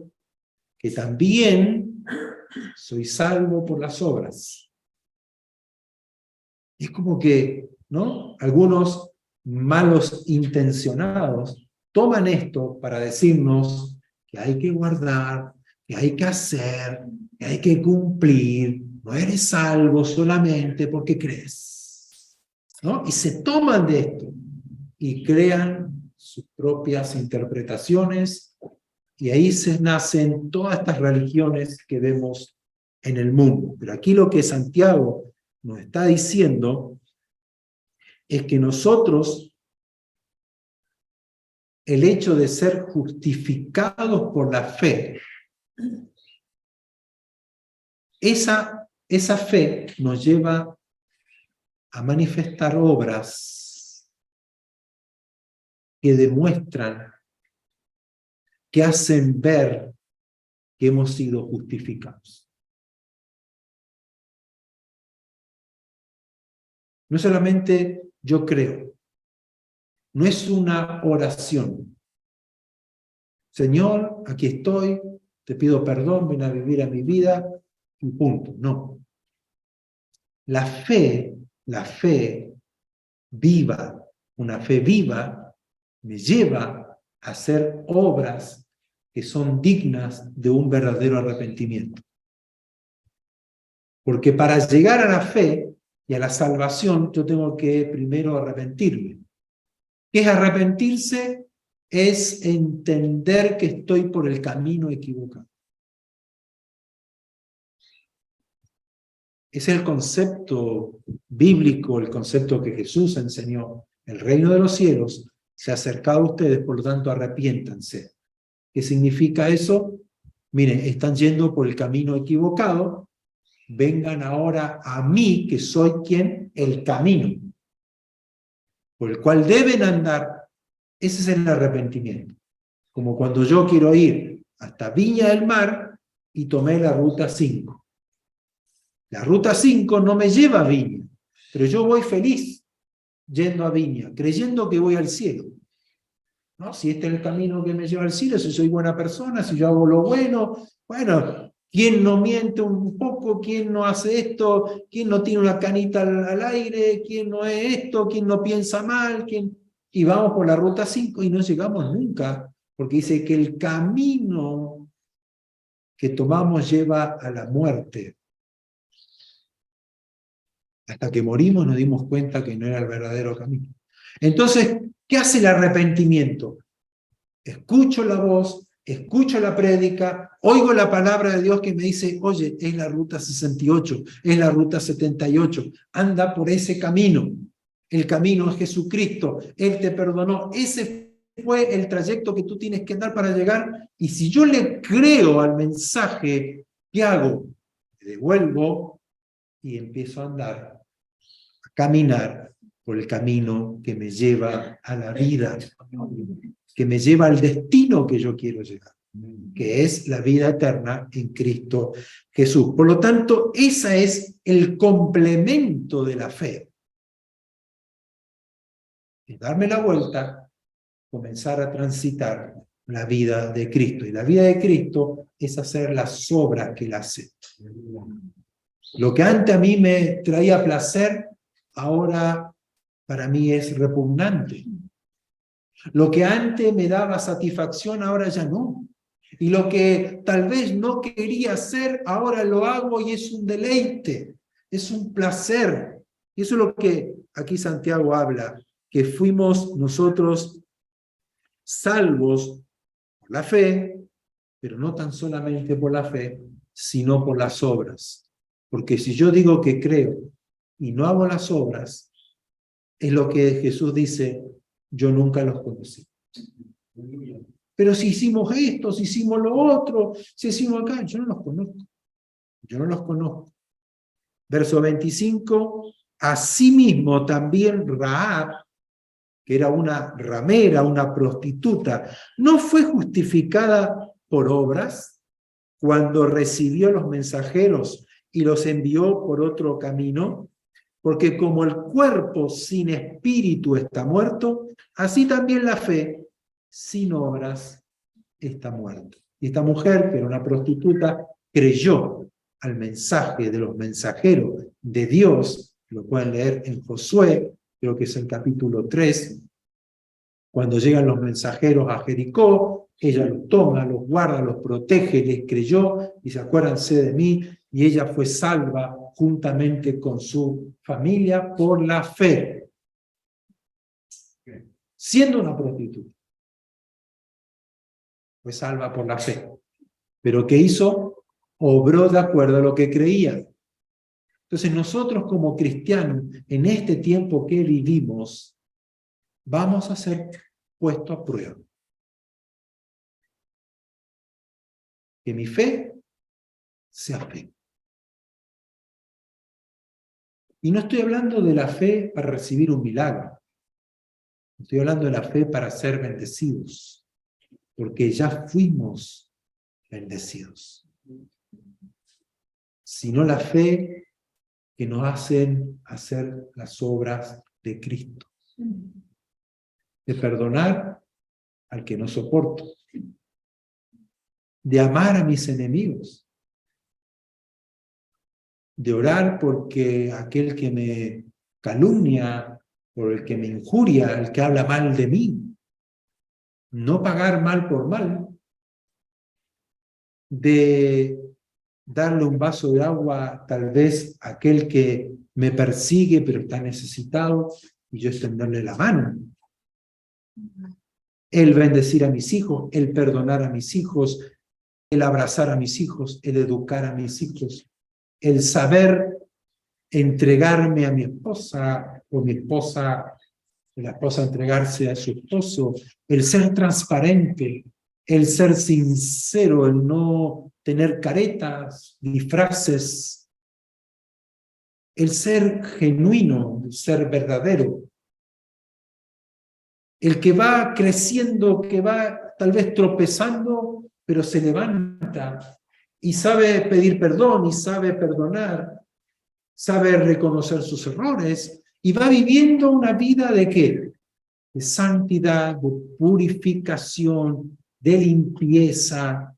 que también soy salvo por las obras. Es como que, ¿no? Algunos malos intencionados toman esto para decirnos que hay que guardar, que hay que hacer, que hay que cumplir. No eres salvo solamente porque crees, ¿no? Y se toman de esto y crean sus propias interpretaciones, y ahí se nacen todas estas religiones que vemos en el mundo. Pero aquí lo que Santiago nos está diciendo es que nosotros, el hecho de ser justificados por la fe, esa fe nos lleva a manifestar obras que demuestran, que hacen ver que hemos sido justificados. No solamente yo creo, no es una oración. Señor, aquí estoy, te pido perdón, ven a vivir a mi vida, y punto. No. La fe viva, una fe viva, me lleva a hacer obras que son dignas de un verdadero arrepentimiento. Porque para llegar a la fe y a la salvación, yo tengo que primero arrepentirme. ¿Qué es arrepentirse? Es entender que estoy por el camino equivocado. Es el concepto bíblico, el concepto que Jesús enseñó. El reino de los cielos se ha acercado a ustedes, por lo tanto arrepiéntanse. ¿Qué significa eso? Miren, están yendo por el camino equivocado, vengan ahora a mí, que soy quien, el camino, por el cual deben andar. Ese es el arrepentimiento. Como cuando yo quiero ir hasta Viña del Mar y tomé la ruta 5. La ruta 5 no me lleva a Viña, pero yo voy feliz yendo a Viña, creyendo que voy al cielo. ¿No? Si este es el camino que me lleva al cielo, si soy buena persona, si yo hago lo bueno, bueno, ¿quién no miente un poco? ¿Quién no hace esto? ¿Quién no tiene una canita al aire? ¿Quién no es esto? ¿Quién no piensa mal? ¿Quién? Y vamos por la ruta 5 y no llegamos nunca, porque dice que el camino que tomamos lleva a la muerte. Hasta que morimos nos dimos cuenta que no era el verdadero camino. Entonces, ¿qué hace el arrepentimiento? Escucho la voz, escucho la prédica, oigo la palabra de Dios que me dice, oye, es la ruta 68, es la ruta 78, anda por ese camino. El camino es Jesucristo, Él te perdonó. Ese fue el trayecto que tú tienes que andar para llegar. Y si yo le creo al mensaje, ¿qué hago? Me devuelvo y empiezo a andar, a caminar por el camino que me lleva a la vida, que me lleva al destino que yo quiero llegar, que es la vida eterna en Cristo Jesús. Por lo tanto, ese es el complemento de la fe. Es darme la vuelta comenzar a transitar la vida de Cristo. Y la vida de Cristo es hacer las obras que Él hace. Lo que antes a mí me traía placer, ahora para mí es repugnante. Lo que antes me daba satisfacción, ahora ya no. Y lo que tal vez no quería hacer, ahora lo hago y es un deleite, es un placer. Y eso es lo que aquí Santiago habla, que fuimos nosotros salvos por la fe, pero no tan solamente por la fe, sino por las obras. Porque si yo digo que creo y no hago las obras, es lo que Jesús dice, yo nunca los conocí. Pero si hicimos esto, si hicimos lo otro, si hicimos acá, yo no los conozco. Yo no los conozco. Verso 25, asimismo también Rahab, que era una ramera, una prostituta, no fue justificada por obras cuando recibió los mensajeros y los envió por otro camino, porque como el cuerpo sin espíritu está muerto, así también la fe sin obras está muerta. Y esta mujer, que era una prostituta, creyó al mensaje de los mensajeros de Dios, lo pueden leer en Josué, creo que es el capítulo 3, cuando llegan los mensajeros a Jericó, ella los toma, los guarda, los protege, les creyó, y se acuérdense de mí, y ella fue salva juntamente con su familia por la fe, siendo una prostituta. Fue salva por la fe. ¿Pero qué hizo? Obró de acuerdo a lo que creía. Entonces nosotros como cristianos, en este tiempo que vivimos, vamos a ser puestos a prueba. Que mi fe sea fe. Y no estoy hablando de la fe para recibir un milagro. Estoy hablando de la fe para ser bendecidos. Porque ya fuimos bendecidos. Sino la fe que nos hacen hacer las obras de Cristo. De perdonar al que no soporto. De amar a mis enemigos. De orar porque aquel que me calumnia, por el que me injuria, el que habla mal de mí. No pagar mal por mal. De darle un vaso de agua tal vez a aquel que me persigue pero está necesitado y yo extenderle la mano. El bendecir a mis hijos, el perdonar a mis hijos, el abrazar a mis hijos, el educar a mis hijos, el saber entregarme a mi esposa o mi esposa, la esposa entregarse a su esposo, el ser transparente, el ser sincero, el no tener caretas, disfraces, el ser genuino, el ser verdadero, el que va creciendo, que va tal vez tropezando, pero se levanta y sabe pedir perdón y sabe perdonar, sabe reconocer sus errores y va viviendo una vida ¿de qué? De santidad, de purificación, de limpieza.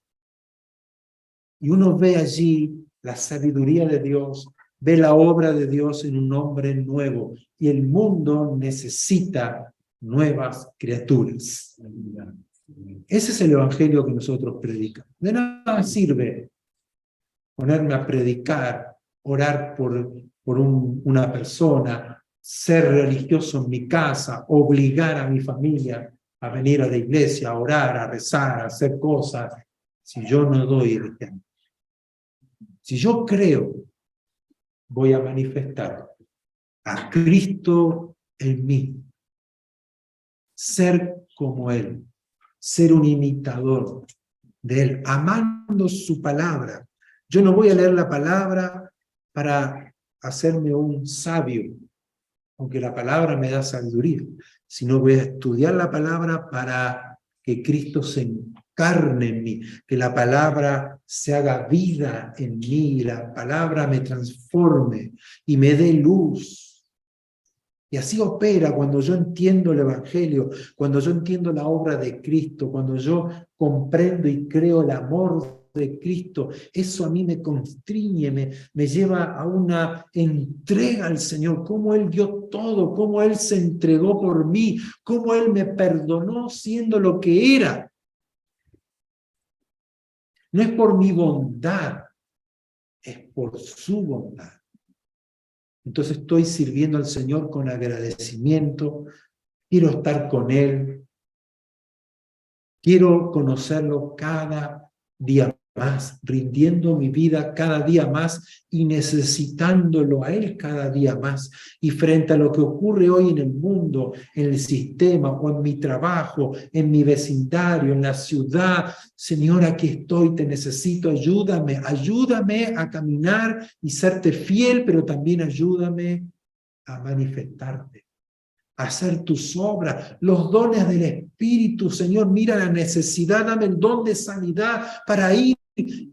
Y uno ve allí la sabiduría de Dios, ve la obra de Dios en un hombre nuevo. Y el mundo necesita nuevas criaturas. Ese es el evangelio que nosotros predicamos. De nada sirve ponerme a predicar, orar por una persona, ser religioso en mi casa, obligar a mi familia a venir a la iglesia, a orar, a rezar, a hacer cosas, si yo no doy el ejemplo. Si yo creo, voy a manifestar a Cristo en mí. Ser como Él, ser un imitador de Él, amando su palabra. Yo no voy a leer la palabra para hacerme un sabio, aunque la palabra me da sabiduría, sino voy a estudiar la palabra para que Cristo se encarne en mí, que la palabra se haga vida en mí, la palabra me transforme y me dé luz. Y así opera cuando yo entiendo el Evangelio, cuando yo entiendo la obra de Cristo, cuando yo comprendo y creo el amor de Cristo. Eso a mí me constriñe, me lleva a una entrega al Señor, cómo Él dio todo, cómo Él se entregó por mí, cómo Él me perdonó siendo lo que era. No es por mi bondad, es por su bondad. Entonces estoy sirviendo al Señor con agradecimiento, quiero estar con Él, quiero conocerlo cada día más, rindiendo mi vida cada día más y necesitándolo a Él cada día más. Y frente a lo que ocurre hoy en el mundo, en el sistema o en mi trabajo, en mi vecindario, en la ciudad, Señor, aquí estoy, te necesito, ayúdame, ayúdame a caminar y serte fiel, pero también ayúdame a manifestarte, a hacer tus obras, los dones del Espíritu. Señor, mira la necesidad, dame el don de sanidad para ir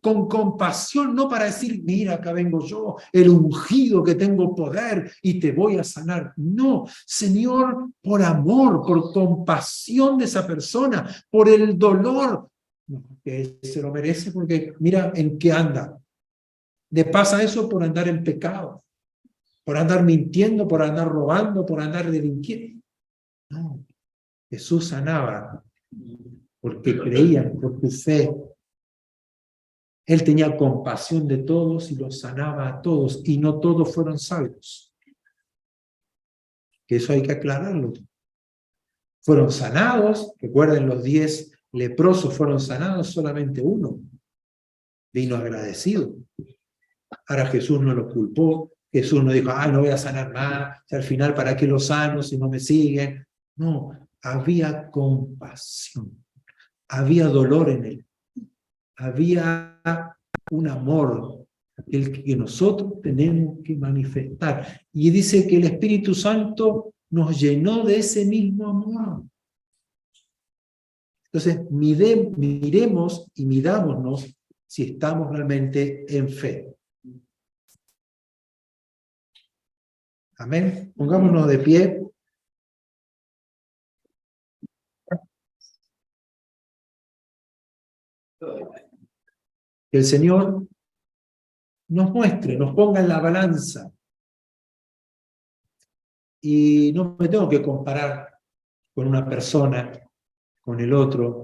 con compasión, no para decir, mira, acá vengo yo, el ungido que tengo poder y te voy a sanar. No, Señor, por amor, por compasión de esa persona, por el dolor, no, que se lo merece porque mira en qué anda. Le pasa eso por andar en pecado, por andar mintiendo, por andar robando, por andar delinquiendo. No, Jesús sanaba porque creían, por tu fe. Él tenía compasión de todos y los sanaba a todos, y no todos fueron salvos. Que eso hay que aclararlo. Fueron sanados, recuerden, los 10 leprosos fueron sanados, solamente uno vino agradecido. Ahora Jesús no los culpó, Jesús no dijo, no voy a sanar más, al final ¿para qué los sano si no me siguen? No, había compasión, había dolor en él, había un amor el que nosotros tenemos que manifestar. Y dice que el Espíritu Santo nos llenó de ese mismo amor. Entonces, miremos y midámonos si estamos realmente en fe. Amén. Pongámonos de pie. Que el Señor nos muestre, nos ponga en la balanza. Y no me tengo que comparar con una persona, con el otro,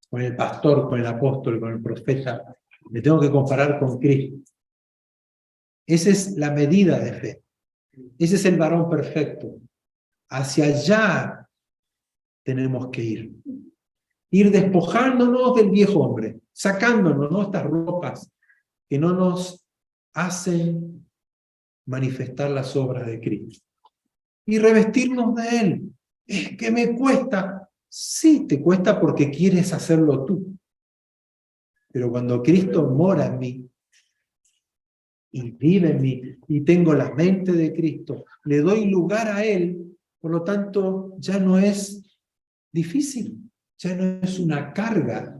con el pastor, con el apóstol, con el profeta. Me tengo que comparar con Cristo. Esa es la medida de fe. Ese es el varón perfecto. Hacia allá tenemos que ir. Ir despojándonos del viejo hombre, sacándonos, ¿no?, estas ropas que no nos hacen manifestar las obras de Cristo. Y revestirnos de Él. Es que me cuesta. Sí, te cuesta porque quieres hacerlo tú. Pero cuando Cristo mora en mí, y vive en mí, y tengo la mente de Cristo, le doy lugar a Él, por lo tanto, ya no es difícil, ya no es una carga,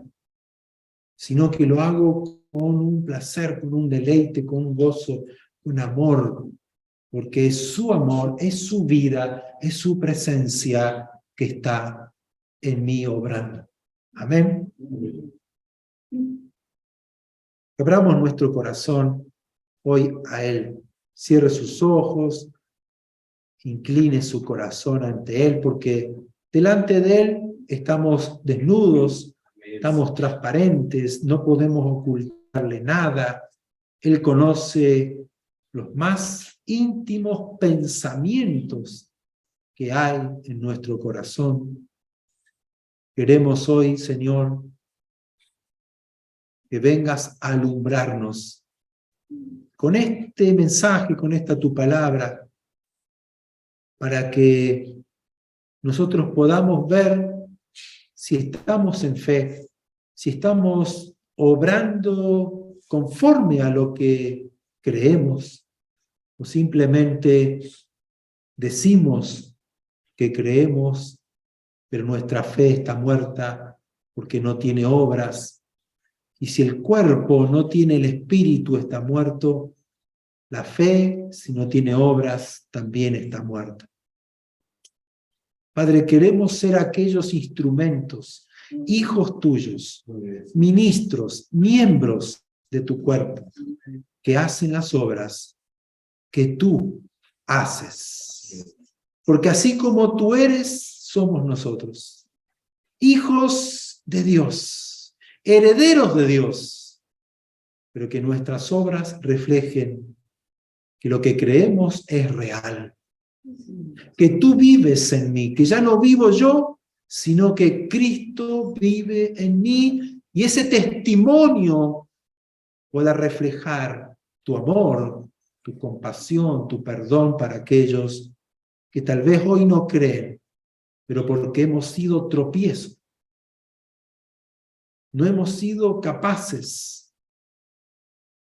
sino que lo hago con un placer, con un deleite, con un gozo, un amor, porque es su amor, es su vida, es su presencia que está en mí obrando. Amén. Abramos nuestro corazón hoy a Él. Cierre sus ojos, incline su corazón ante Él, porque delante de Él estamos desnudos, estamos transparentes, no podemos ocultarle nada. Él conoce los más íntimos pensamientos que hay en nuestro corazón. Queremos hoy, Señor, que vengas a alumbrarnos con este mensaje, con esta tu palabra, para que nosotros podamos ver si estamos en fe, si estamos obrando conforme a lo que creemos, o simplemente decimos que creemos, pero nuestra fe está muerta porque no tiene obras. Y si el cuerpo no tiene el espíritu, está muerto. La fe, si no tiene obras, también está muerta. Padre, queremos ser aquellos instrumentos, hijos tuyos, ministros, miembros de tu cuerpo, que hacen las obras que tú haces. Porque así como tú eres, somos nosotros, hijos de Dios, herederos de Dios, pero que nuestras obras reflejen que lo que creemos es real, que tú vives en mí, que ya no vivo yo, sino que Cristo vive en mí, y ese testimonio pueda reflejar tu amor, tu compasión, tu perdón para aquellos que tal vez hoy no creen, pero porque hemos sido tropiezo. No hemos sido capaces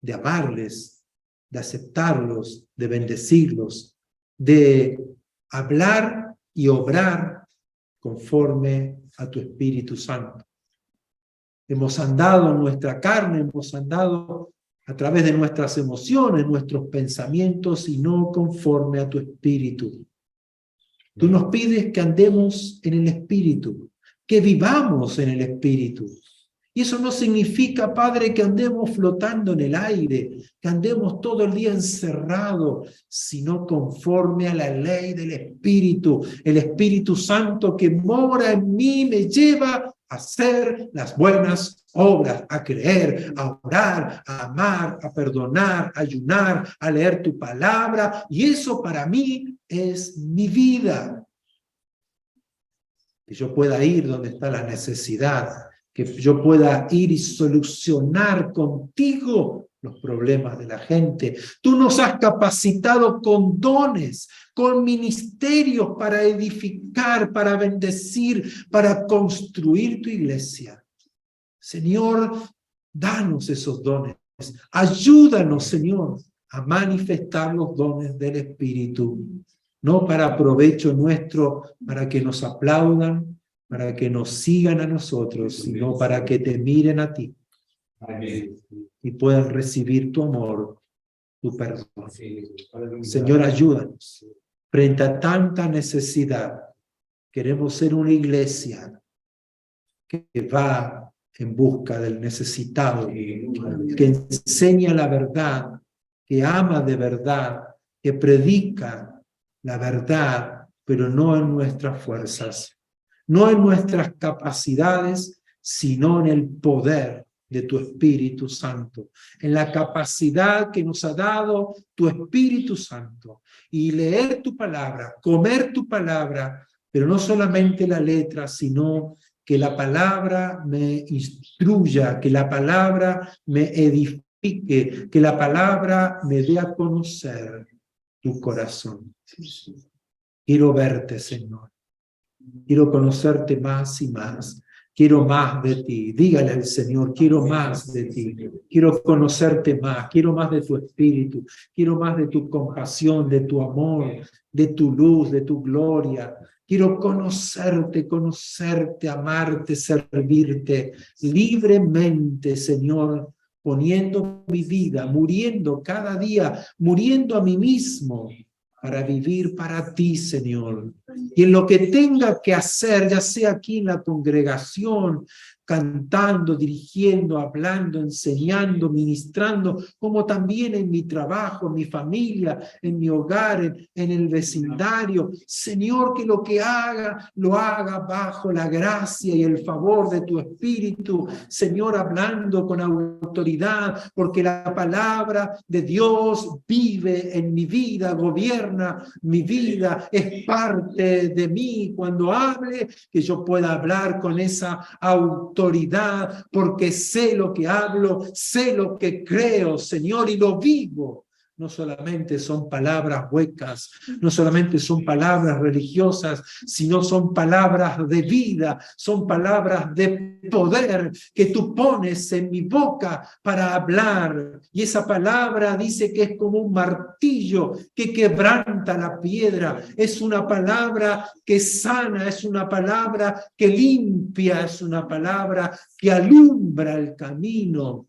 de amarles, de aceptarlos, de bendecirlos, de hablar y obrar conforme a tu Espíritu Santo. Hemos andado en nuestra carne, hemos andado a través de nuestras emociones, nuestros pensamientos, y no conforme a tu Espíritu. Tú nos pides que andemos en el Espíritu, que vivamos en el Espíritu. Y eso no significa, Padre, que andemos flotando en el aire, que andemos todo el día encerrados, sino conforme a la ley del Espíritu. El Espíritu Santo que mora en mí me lleva a hacer las buenas obras, a creer, a orar, a amar, a perdonar, a ayunar, a leer tu palabra. Y eso para mí es mi vida. Que yo pueda ir donde está la necesidad, que yo pueda ir y solucionar contigo los problemas de la gente. Tú nos has capacitado con dones, con ministerios para edificar, para bendecir, para construir tu iglesia. Señor, danos esos dones. Ayúdanos, Señor, a manifestar los dones del Espíritu. No para provecho nuestro, para que nos aplaudan, para que nos sigan a nosotros, sino para que te miren a ti. Amén. Y puedan recibir tu amor, tu perdón. Señor, ayúdanos. Frente a tanta necesidad, queremos ser una iglesia que va en busca del necesitado, que enseña la verdad, que ama de verdad, que predica la verdad, pero no en nuestras fuerzas, no en nuestras capacidades, sino en el poder de tu Espíritu Santo, en la capacidad que nos ha dado tu Espíritu Santo. Y leer tu palabra, comer tu palabra, pero no solamente la letra, sino que la palabra me instruya, que la palabra me edifique, que la palabra me dé a conocer tu corazón. Quiero verte, Señor. Quiero conocerte más y más. Quiero más de ti. Dígale al Señor, quiero más de ti. Quiero conocerte más. Quiero más de tu espíritu. Quiero más de tu compasión, de tu amor, de tu luz, de tu gloria. Quiero conocerte, amarte, servirte libremente, Señor, poniendo mi vida, muriendo cada día, muriendo a mí mismo, para vivir para ti, Señor. Y en lo que tenga que hacer, ya sea aquí en la congregación, cantando, dirigiendo, hablando, enseñando, ministrando, como también en mi trabajo, en mi familia, en mi hogar, en el vecindario. Señor, que lo que haga, lo haga bajo la gracia y el favor de tu Espíritu. Señor, hablando con autoridad, porque la palabra de Dios vive en mi vida, gobierna mi vida, es parte de mí. Cuando hable, que yo pueda hablar con esa autoridad, porque sé lo que hablo, sé lo que creo, Señor, y lo vivo. No solamente son palabras huecas, no solamente son palabras religiosas, sino son palabras de vida, son palabras de poder que tú pones en mi boca para hablar. Y esa palabra dice que es como un martillo que quebranta la piedra. Es una palabra que sana, es una palabra que limpia, es una palabra que alumbra el camino.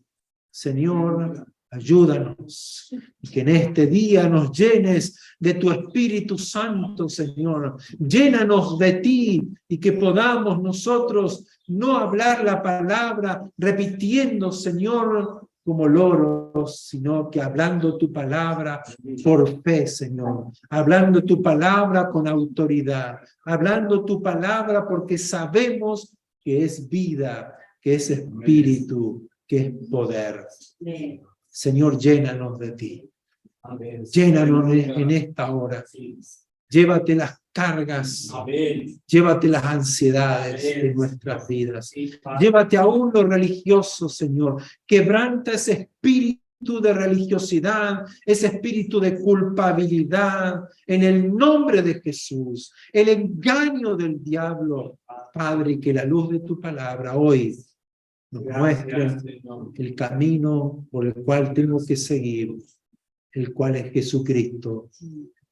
Señor, Ayúdanos y que en este día nos llenes de tu Espíritu Santo, Señor. Llénanos de ti y que podamos nosotros no hablar la palabra repitiendo, Señor, como loros, sino que hablando tu palabra por fe, Señor. Hablando tu palabra con autoridad. Hablando tu palabra porque sabemos que es vida, que es espíritu, que es poder. Señor, llénanos de ti. Llénanos en esta hora. Llévate las cargas. Llévate las ansiedades de nuestras vidas. Llévate aún lo religioso, Señor. Quebranta ese espíritu de religiosidad, ese espíritu de culpabilidad, en el nombre de Jesús. El engaño del diablo, Padre, que la luz de tu palabra hoy nos muestre el camino por el cual tengo que seguir, el cual es Jesucristo,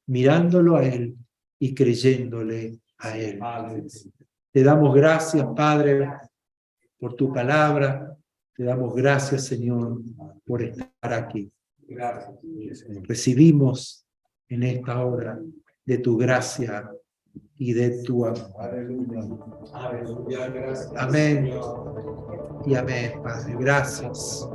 mirándolo a Él y creyéndole a Él. Te damos gracias, Padre, por tu palabra. Te damos gracias, Señor, por estar aquí. Recibimos en esta hora de tu gracia y de tu amor. Amén y amén, Padre. Gracias.